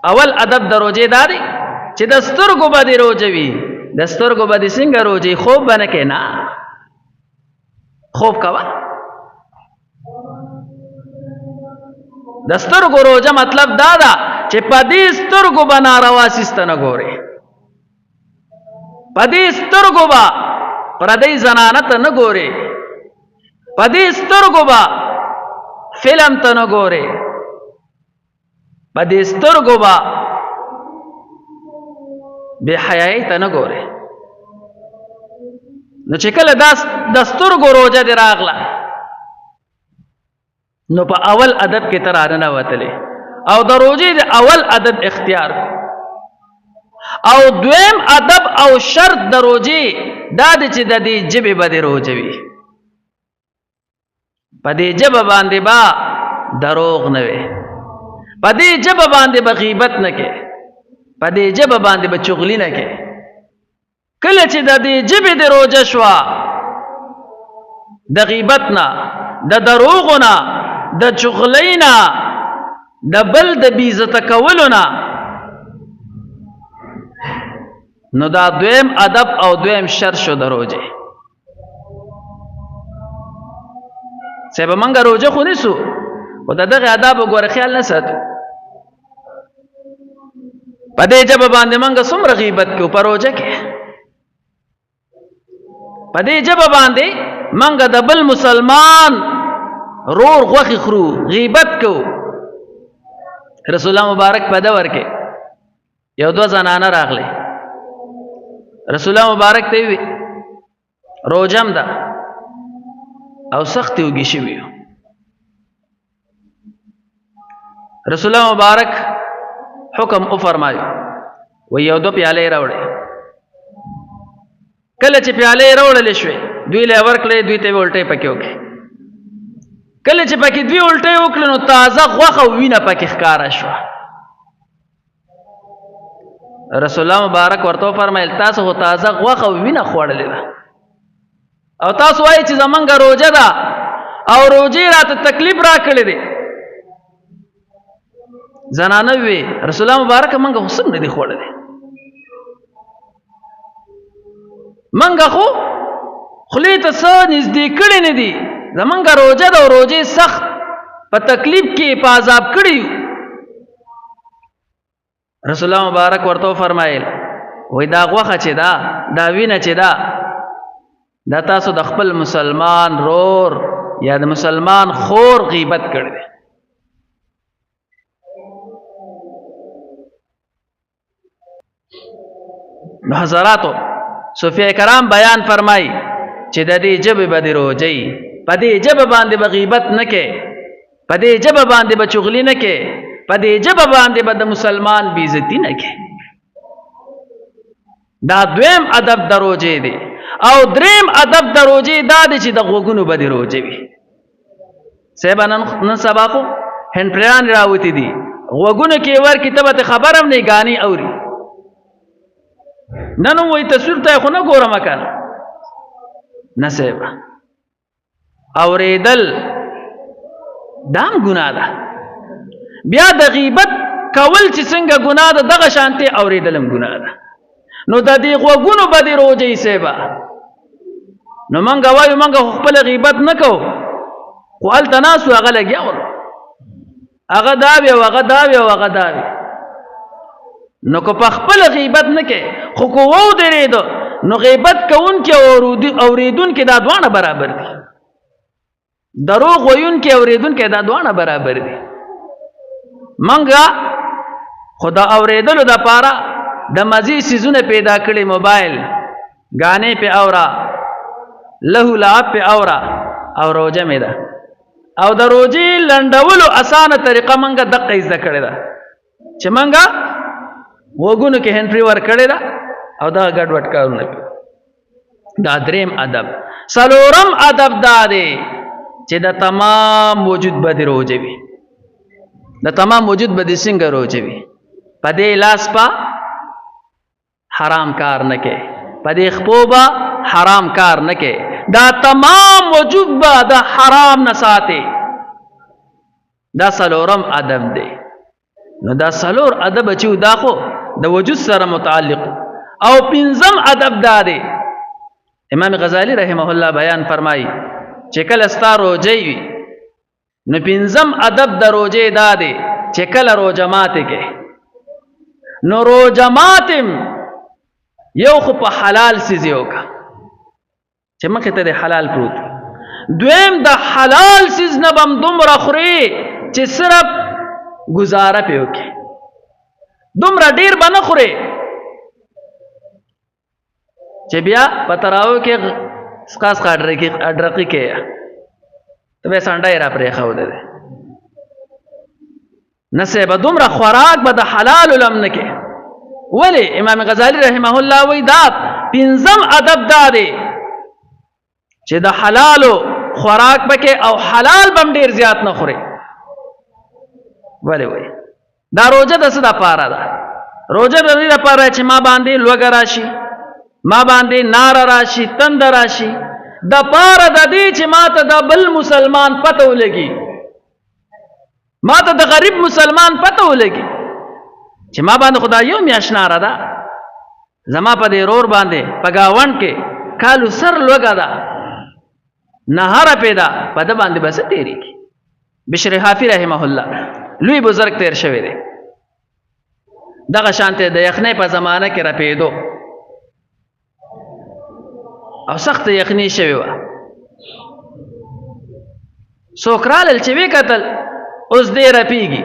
اول ادب د روزې دا دی چې د سترګو به دې روزه وي. د سترګو به دې څنګه روزې؟ خوب به نه کې، نه خوب کوه. د سترګو روزه مطلب دا ده چې په دې سترګو به ناروا سیسته نه ګورې، په دې سترګو به پردی زنانه ته نه ګورې، په دې سترګو به فلم ته نه ګورې، په دې سترګو به بے حیايي ته نه ګورې. نو چې کله د سترګو روزه دې راغله نو په اول ادب کې ته راننوتلې او د روزې د اول ادب اختیار او دویم ادب او شرط د روزې دا دی چې د دې ژبې به دې روزه وي، په دې ژبه باندې به دروغ نه وي، په دې ژبه باندې به غیبت نه کې، په دې ژبه باندې به چغلي نه کې. کله چې د دې ژبې د روزه شوه د غیبت نه، د دروغو نه، د چغلۍ نه، د بل د بیزته کولو نه، نو دا دویم ادب او دویم شرط شو د روزه. صاحب منګه روزه خو نیسو او د دغه آداب وګوره خیال نه ساتو. په دې ژبه باندې منګه څومره غیبت کوو په روزه کې، په دې ژبه باندې منګه د بل مسلمان رور غوښې خورو، غیبت کوو. رسول الله مبارک په دور کې یو دوه زنانه راغلې، رسول الله مبارک ته وی روزم ده او سخت وږي شوي. رسول الله مبارک حکم او فرمایو و یو دو پیالې راوړې. کله چې پیالې راوړلې شوې دوی له ورکړې، دوی ته الټې پکې وکړې. کله چې پکې دوی الټې وکړې نو تازه غوښه او وینه پکې ښکاره شوه. رسول الله مبارک ورته فرمایل تاسو خو تازه غوښه او وینه خوړلې ده او تاسو وایئ چې زمونږ روزه ده او روزې راته تکلیف راکړی دی. زنانه وی رسول الله مبارک منګه خو څنګه دي خوړلې، منګه خو خولې ته څه نږدې کړی نه دي، زمونږ روزه ده او روزې سخت په تکلیف کې په عذاب کړي یو. رسول الله مبارک ورته فرمایل وای دا غوښه چې ده، دا وینه چې ده، دا تاسو د خپل مسلمان رور یا د مسلمان خور غیبت کړی دی. نو حضراتو صوفیه کرام بیان فرمای چې د دې ژبې به دې روزئ، په دې ژبه باندې به غیبت نه کې، په دې ژبه باندې به چغلي نه کې، په دې ژبه باندې به د مسلمان بې عزتي نه کې. دا دویم ادب د روزې دی. او دریم ادب د روزې دا دی چې د غوږونو به دې روزه وي. صاحب نن سبا خو هندپریان راوتي دي، غوږونو کې ورکې ته به خبر هم نه ګانې اوري. نن وایي تصویر ته خو نه ګورم که نه صاحب، اورېدل دا هم ګناه ده. بیا د غیبت کول چې څنګه ګناه ده دغه شانتې اورېدل هم ګناه ده. نو د دې غوږونو به دې روزئ صاحبه. نو منګه وایو منګه خپله غیبت نه کوو، خو هلته ناست وو هغه لګیا ول، هغه دا وي او هغه دا وي او هغه دا وي. نو که په خپله غیبت نه کې خو که ودرېده نو غیبت کوونکي او اورېدونکي دا دواړه برابر دي، دروغ ویونکي اورېدونکي دا دواړه برابر دي. منګه خو د اورېدلو دپاره د مزید سیزونه پیدا کړي، موبایل غانې په اورا، لهو لعب په اورا، او روزه مې ده. او د روزې لنډولو اسانه طریقه منګه دقه زده کړې ده چې منګه وګونو کې هنفري ور کړې ده او دا ګډوډ کارونه کوي. دا دریم ادب. څلورم ادب دا دی چې د تمام وجود به دې روزه وي، د تمام وجود به دې څنګه روزه وي؟ په دې لاس په حرام کار نه کې، په دې خپو به حرام کار نه کې، دا تمام وجود به د حرام نه ساتي. دا څلورم ادب دی. نو دا څلور ادب چې دا خو د وجود سره متعلق او پنځم ادب دا دی امام غزالی رحمه الله بیان فرمایي چې کله ستا روجې وي نو پنځم ادب د روجې دا دی چې کله روجه ماتې کې نو روجه ماتم یو خو په حلال څیز یې وکړه چې مخې ته د حلال پروت دویم د حلال څیز نه به هم دومره خورې چې صرف گزاره پې وکړې دومره ډېر به نه خورې چې بیا په تراو کې سقاس اډرقي کې ته به سنډی را پرېښوده دی نسې به دومره خوراک به د حلالو لم نه کې ولې امام غزالی رحمه الله وی دا پنځم ادب دا دی چې د حلالو خوراک پکې او حلال بم ډیر زیات نه خوري ولې وای دا روزه د څه د پاره ده روزه د دې لپاره چې ما باندې لوګ راشي ما باندې نار راشي تند راشي د پاره د دې چې ما ته د بل مسلمان پته ولګي ما ته د غریب مسلمان پته ولګي چې ما باندې خدای یو میاشنا را ده زما په دې رور باندې په گاوند کې کالو سر لوګا ده نهار پیدا په د باندې بس تیری کی بشر حافی رحمه الله لوی بزرگ تیر شوی دی دغه شانته د یخنۍ په زمانه کې را پیدو او سخت یخنی شوی و سوکرال چې وی قتل اوس دې رپیږي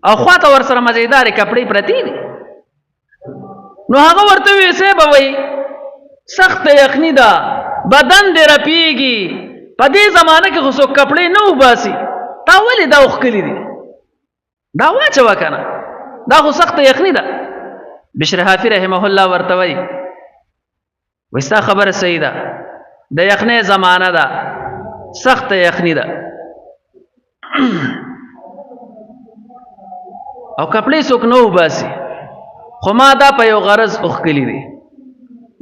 او خواته ور سره مزیدار کپڑے پرتی دي نو هغه ورته وی سه به وی سخت یخنی دا بدن دې رپیږي په دې زمانه کې خو څوک کپڑے نه وباسي تا ولې دا وخکلی دي دا واچو کنه دا خو سخت یخنی ده بشر حافی رحمه الله ورته وی وستا خبره صحیح ده د یخنۍ زمانه ده سخت یخنی ده او کپڑے څوک نه وباسي خو ما دا په یو غرض اوخکلی دي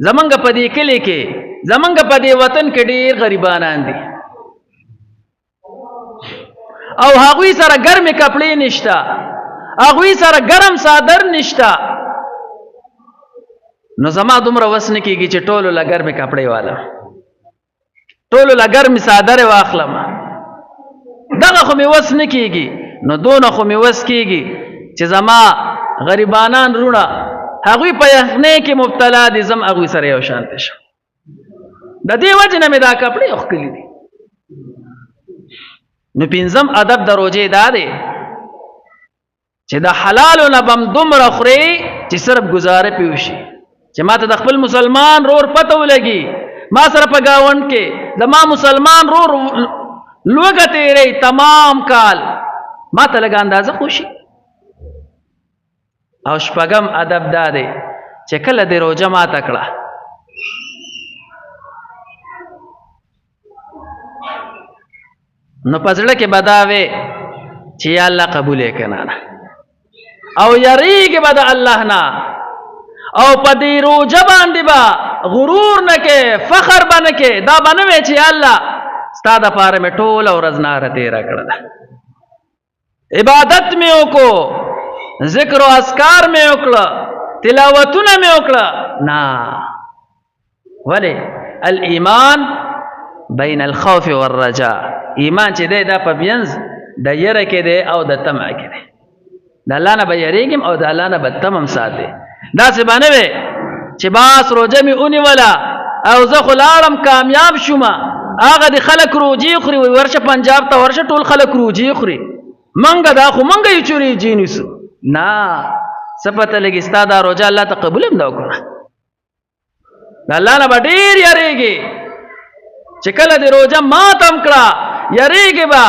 زمونږ په دې کلی کې زمونږ په دې وطن کې ډېر غریبانان دي او هغوی سره ګرمې کپړې نشته هغوی سره ګرم صادر نشته نو زما دومره وس نه کېږي چې ټولو له ګرمې کپړې والم ټولو له ګرمې صادرې واخلم دغه خو مې وس نه کېږي نو دونه خو مې وس کېږي چې زما غریبانان رونه هغوی په یخنۍ کې مبتلا دي زم هغوی سره یو شانته شم د دې وجې نه مې دا کپړې اوښکلي دي نو پنځم ادب د روژې دا دی چې د حلالو نه بم دومره خورې چې صرف ګزاره پې وشي چې ما ته د خپل مسلمان رور پته ولګي ما سره په ګاونډ کې د ما مسلمان رور لوږه تېری تمام کال ما ته لږه اندازه خوشي او شپږم ادب دا دی چې کله دې روژه ماته کړه نو په زړه کې به دا وې چې یا الله قبول یې که نه او یریږې به د الله نه او په دې روژه باندې به غرور نه کې فخر به نه کې دا به نه وې چې یا الله ستا دپاره مې ټوله ورځ ناره تېره کړه ده عبادت مې وکړو ذکر و اذکار مې وکړه تلاوتونه مې وکړه نه ولې الایمان بین الخوف والرجاء ایمان چې دی دا په منځ د یره کې دی او د طمع کې دی د الله نه به یریږم او د الله نه به طمع هم ساتي داسې به نه وې چې باس روژه مې ونیوله او زه خو لاړم کامیاب شوم هغه د خلک روجې خوري وایي ورشه پنجاب ته ورشه ټول خلک روجې خوري منګه دا خو منګه یو چې روجې نیسو نه څه پته لګي ستا دا روژه الله ته قبول هم ده وکړه د الله نه به ډېر یریږي چې کله دې روژه ماتم کړه یریږي به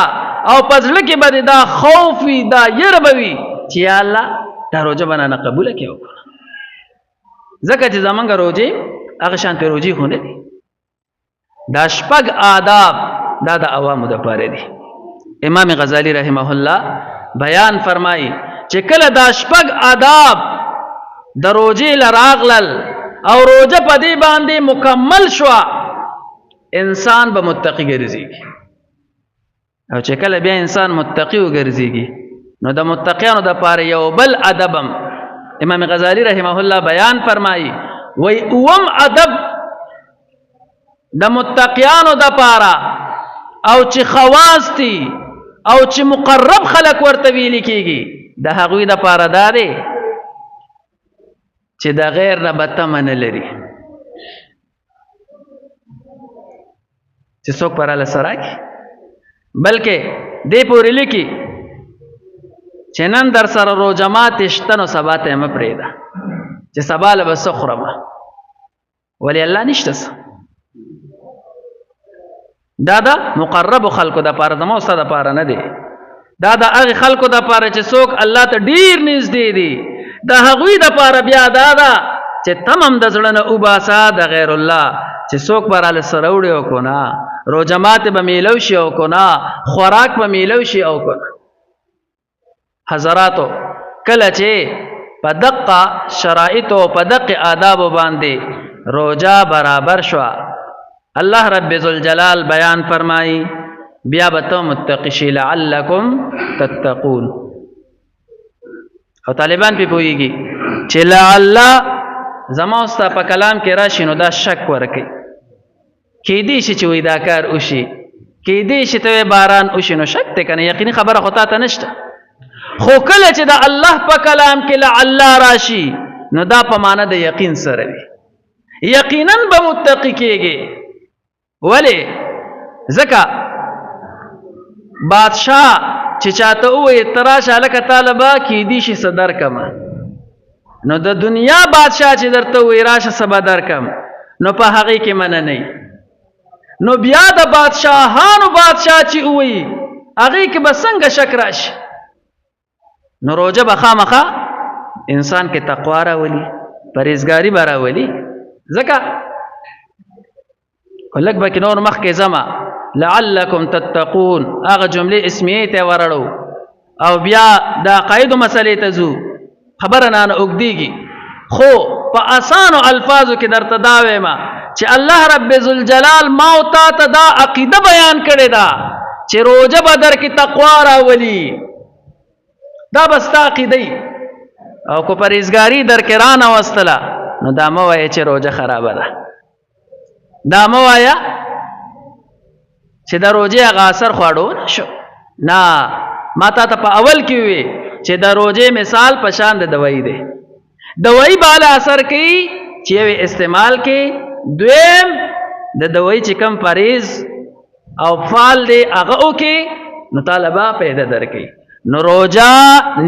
او په زړه کې به دا خوف وي دا یره به وي چې یا الله دا روژه به نه قبوله کړې وکړه ځکه چې زمونږ روژې هغه شانتې روژې خو نه دي دا شپږ آداب دا د عوامو دپاره دي امام غزالی رحمه الله بیان فرمایي چې کله دا شپږ آداب د روژې له راغلل او روژه په دې باندې مکمل شوه انسان به متقی ګرځېږي او چې کله بیا انسان متقی وګرځېږي نو د متقیانو د پاره یو بل ادبم امام غزالی رحمه الله بیان فرمایي وی اوم ادب د متقیانو د پاره او چې خواص دي او چې مقرب خلق ورته ویل کیږي د هغوی د پاره دا دی چې د غیر نه به تمه نه لري چې څوک پر الله سره کی بلکې دې پورې لیکي چې نن در سره روزه ماتې شته نو سبا ته مه پرېږده چې سبا له به څه خورم ولې الله نشته څه دا د مقربو خلکو دپاره زما او ستا دپاره نه دی دا د هغې خلکو دپاره چې څوک الله ته ډېر نږدې دي د هغوی دپاره بیا دا ده چې تم هم د زړه نه وباسه د غیر الله چې څوک به راله سره وړي او که نه روژه ماتې به میلو شي او که نه خوراک به میلو شي او که نه حضراتو کله چې په دقه شرایطو په دقه آدابو باندې روژه برابر شوه الله رب ذوالجلال بیان فرمائی بیا به ته متقی شي لعلکم تتقون او طالبان پې پوهېږي چې لعل زما ستا په کلام کې راشي نو دا شک ورکوي کیدی شي چې وایي دا کار وشي کیدی شي ته باران وشي نو شک دی که نه یقیني خبره خو تا ته نشته خو کله چې د الله په کلام کې لعل راشي نو دا په معنی د یقین سره وي یقینا به متقی کېږي ولې ځکه بادشاه چې چاته ووایي ته راشه هلکه تاله به کیدی شي څه درکمه نو د دنیا بادشاه چې درته ووایي راشه څه به درکم نو په هغې کې مننئ نو بیا د بادشاهانو بادشاه چې ووایي هغې کې به څنګه شک راشي نو روژه به خامخا انسان کې تقوا راولي پرهیزګاري به راولي ځکه لږ به کې نور مخکې ځمه لعلکم تتقون هغه جملې اسمیې ته ورړو او بیا د عقایدو مسلې ته ځو خبره نه اوږدېږي خو په اسانو الفاظو کې درته دا وایم چې الله رب ذوالجلال ما او تا ته دا عقیده بیان کړې ده چې روژه به در کې تقوا راولي دا به ستا عقیده او که پرهیزګاري در کې رانوستله نو دا مه وایه چې روژه خرابه ده دا مه وایه چې د روژې هغه اثر خو اړو نه شو نه ما تا ته په اول کې ووي چې د روژې مثال په شان د دوایي دی دوایي به هله اثر کوي چې یو استعمال کې دویم د دوایي چې کم پرهیز او فعال دی هغه وکړي نو تاله به پیدا درکوي نو روژه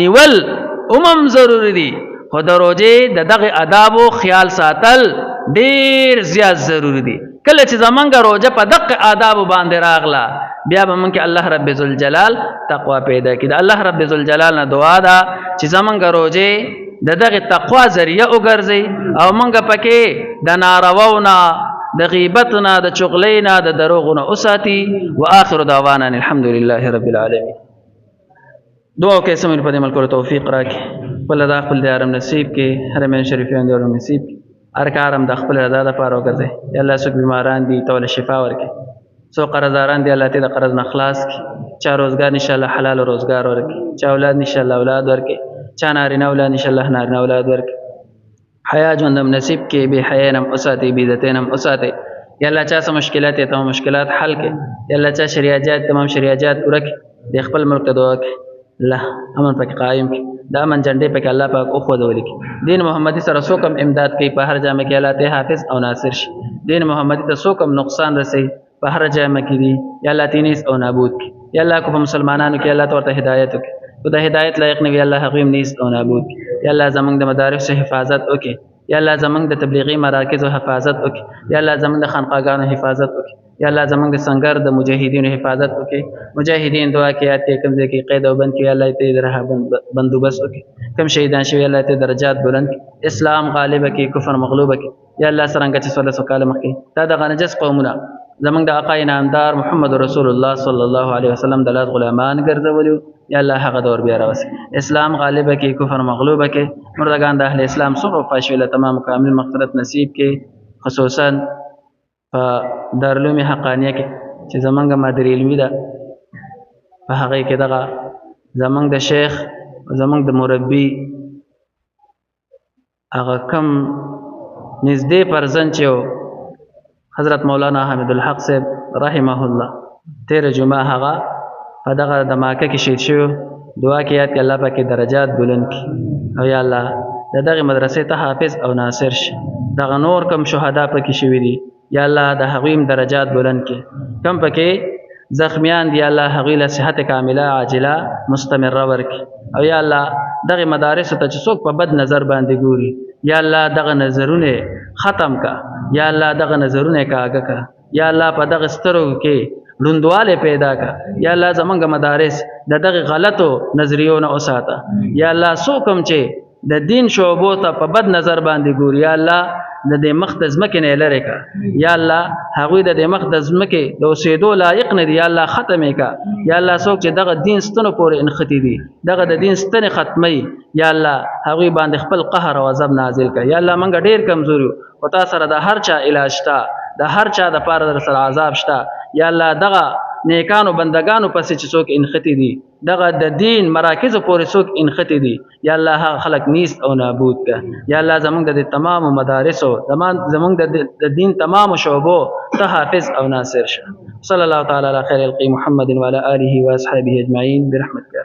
نیول هم ضروري دي خو د روژې د دغه آدابو خیال ساتل ډېر زیات ضروري دي کله چې زمونږ روژه په دغه آدابو باندې راغله بیا به مونږ کې الله رب ذوالجلال تقوا پیدا کړي د الله رب ذوالجلال نه دعا ده چې زمونږ روژې د دغه تقوا ذریعه وګرځي او مونږ پکې د نارواو نه د غیبت نه د چغلۍ نه د دروغو نه وساتي واخر دعوانا الحمد لله رب العالمین دعا وکړئ سمون په دې ملکو توفیق راکړي خپل دا خپل د حرم نصیب کې حرمین شریفین د نصیب هر کار هم د خپل رضا لپاره وګرځي یا الله څوک بیماران دي ته شفا ورکړي څوک قرضداران دي الله ته د قرض نه خلاص کړي چا روزګار ان شاء الله حلال روزګار ورکړي چا اولاد ان شاء الله اولاد ورکړي چا نارینه اولاد ان شاء الله نارینه اولاد ورکړي حیا ژوندم نصیب کې بے حیا نم اوساتي بے عزت نم اوساتي یا الله چا سم مشکلات ته تمام مشکلات حل کړي یا الله چا شریعت تمام شریعت پوره کړي د خپل ملک ته دعا کړي الله امن پکې قائم کړي دا امن جنډې پکې الله پاک او خو ولي دین محمدي سره څوک امداد کوي په هر جامه کې الله ته حافظ او ناصر شي دین محمدي ته څوک نقصان رسي په هر جامه کې دي یا الله تینیس او نابود کړي یا الله کو مسلمانانو کې الله ته هدایت وکړي خدای هدایت لایق نه وي الله حقیم نیست او نابود کړي یا الله زمونږ د مدارس حفاظت وکړي یا الله زمونږ د تبلیغي مراکز حفاظت وکړي یا الله زمونږ د خانقاګانو حفاظت وکړي یا الله زمونږ د سنگر د مجاهدینو حفاظت وکړي مجاهدین دعا کې یاد کې کوم ځای کې قید او بند کې الله ته درها بندوبست وکړي کوم شهیدان شوی الله ته درجات بلند اسلام غالب کې کفر مغلوب کې یا الله څنګه چې صلی الله علیه وسلم کې دا د غنجس قومونه زمونږ د آقا انعامدار محمد رسول الله صلی الله علیه وسلم د لاس غلامان ګرځولیو یا الله هغه دور بیا راوست اسلام غالب کې کفر مغلوب کې مردگان د اهل اسلام سره فاشله تمام کامل مغفرت نصیب کې خصوصا په دارالعلوم حقانیه کې چې زمونږ مادر علمي ده په هغه کې دغه زمونږ د شیخ زمونږ د مربي هغه کم نږدې پرزن چې حضرت مولانا حمید الحق صاحب رحمه الله تیر جمعه هغه په دغه دماکه کې شهید شوی دعا کې یاد کې الله پاک درجات بلند کړي او یا الله د دغه مدرسې ته حافظ او ناصر شي دغه نور کم شهدا پکې شوي دي یا الله د هغوی درجات بلند کړي کم پکې زخمیان دی الله هغوی له صحت کامله عاجله مستمره ورکړي او یا الله دغه مدارس ته چې څوک په بد نظر باندې ګوري یا الله دغه نظرونه ختم کا یا الله دغه نظرونه کاږه کا یا الله په دغه سترګو کې لوندواله پیدا کا یا الله زمونږ مدارس د دغه غلطو نظریو نه اوساته یا الله څوک هم چې د دین شعبو ته په بد نظر باندې ګوري یا الله د دې مخ د ځمکې نه لرې کا یا الله هغوی د دې مخ د ځمکې د اوسېدو لایق نه دي یا الله ختمې کا یا الله څوک چې دغه دین ستنو پورې انختي دي دغه د دین ستنې ختمي یا الله هغوی باندې خپل قهر او عذاب نازل کا یا الله موږ ډېر کمزور یو او تا سره د هر چا علاج شته د هر چا د پاره در سره عذاب شته یا الله دغه نیکانو بندگانو پسې چې څوک انختی دي دغه د دین مراکز پورې څوک انختی دي یا الله هغه خلق نیست او نابود کا یا الله زمونږ د تمام مدارسو زمونږ د دین تمام شعبو ته حافظ او ناصر شه صلی الله تعالی علی خیر القی محمد و علی آله و اصحابه اجمعین برحمتک.